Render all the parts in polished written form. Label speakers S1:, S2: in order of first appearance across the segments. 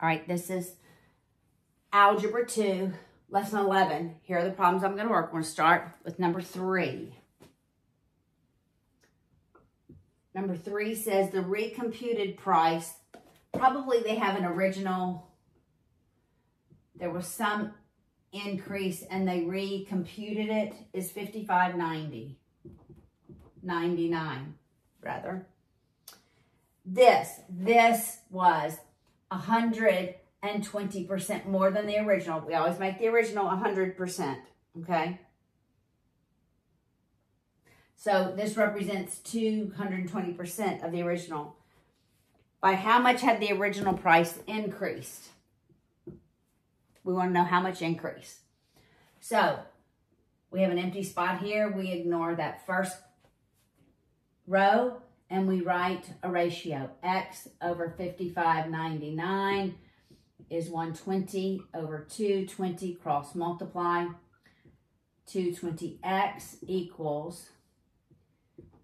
S1: All right, this is Algebra 2, Lesson 11. Here are the problems I'm going to work. We're going to start with number 3. Number 3 says the recomputed price, probably they have an original, there was some increase and they recomputed it, is $55.90. 99 rather. This was 120% more than the original. We always make the original 100%, okay? So this represents 220% of the original. By how much had the original price increased? We want to know how much increase. So we have an empty spot here. We ignore that first row and we write a ratio. X over 55.99 is 120 over 220, cross multiply. 220x equals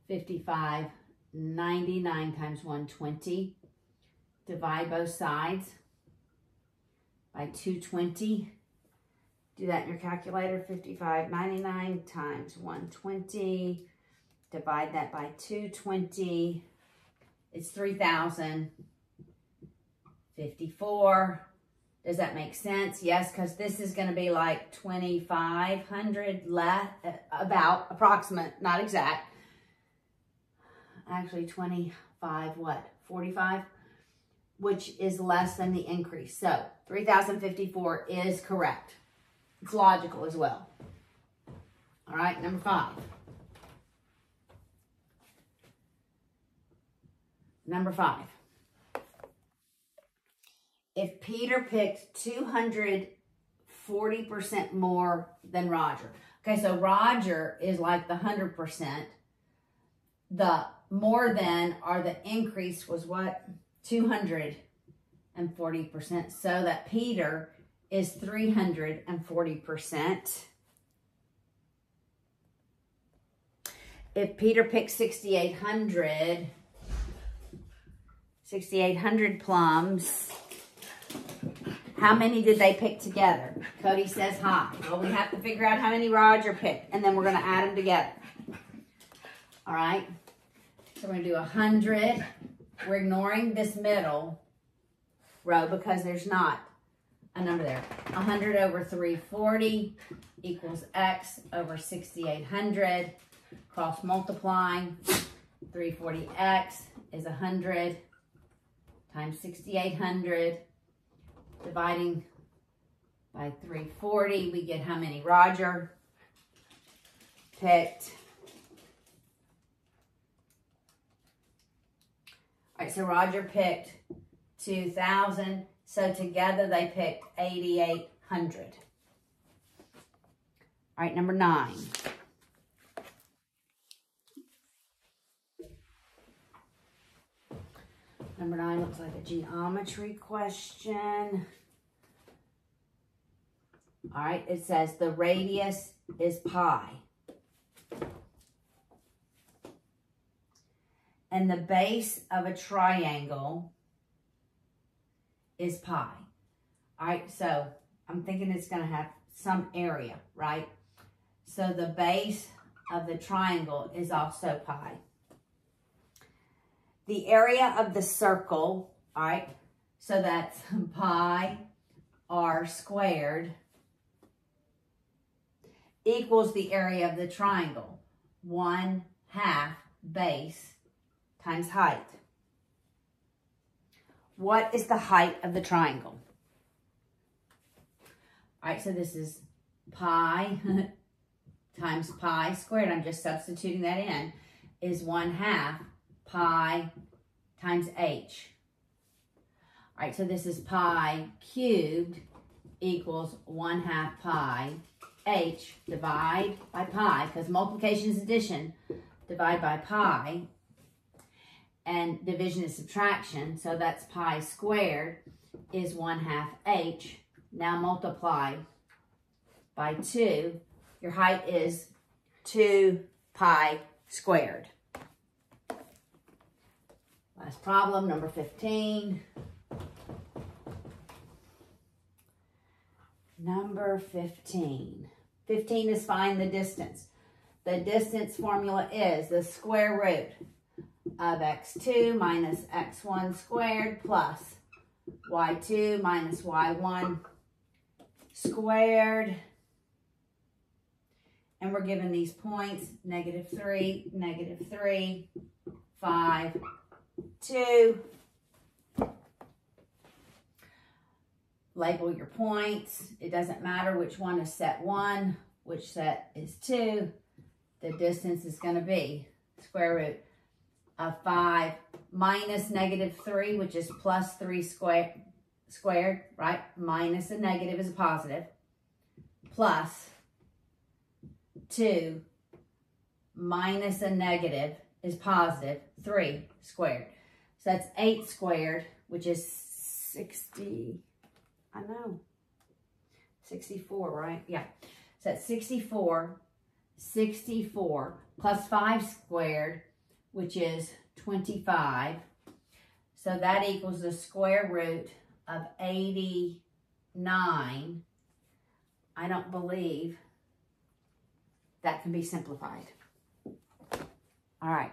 S1: 55.99 times 120. Divide both sides by 220. Do that in your calculator. 55.99 times 120. Divide that by 220. It's 3,054. Does that make sense? Yes, because this is going to be like 2,500 less, about, approximate, not exact. Actually 25, what? 45? Which is less than the increase. So 3,054 is correct. It's logical as well. All right, number 5. Number 5. If Peter picked 240% more than Roger. Okay, so Roger is like the 100%. The more than or the increase was what? 240%. So that Peter is 340%. If Peter picked 6,800 plums, how many did they pick together? Cody says hi. Well, we have to figure out how many Roger picked, and then we're going to add them together. All right? So we're going to do 100. We're ignoring this middle row because there's not a number there. 100 over 340 equals X over 6,800. Cross multiplying. 340X is 100 times 6,800. Dividing by 340, we get how many Roger picked. All right, so Roger picked 2,000. So together they picked 8,800. All right, number 9. Number 9 looks like a geometry question. All right, it says the radius is pi. And the base of a triangle is pi. All right, so I'm thinking it's going to have some area, right? So the base of the triangle is also pi. The area of the circle, all right, so that's pi r squared equals the area of the triangle, 1/2 base times height. What is the height of the triangle? All right, so this is pi times pi squared. I'm just substituting that in, is 1/2 pi times h. All right, so this is pi cubed equals 1/2 pi h. Divide by pi, because multiplication is addition. Divide by pi, and division is subtraction. So that's pi squared is 1/2 h. Now multiply by 2. Your height is 2 pi squared. Last problem, number 15. Number 15. 15 is find the distance. The distance formula is the square root of x2 minus x1 squared plus y2 minus y1 squared. And we're given these points, -3, 5, 2. Label your points. It doesn't matter which one is set 1, which set is 2. The distance is going to be square root of 5 minus -3, which is plus 3 squared, right? Minus a negative is a positive. Plus 2 minus a negative is positive 3 squared. So that's 8 squared, which is 60. I know. 64, right? Yeah. So that's 64. 64 plus 5 squared, which is 25. So that equals the square root of 89. I don't believe that can be simplified. All right.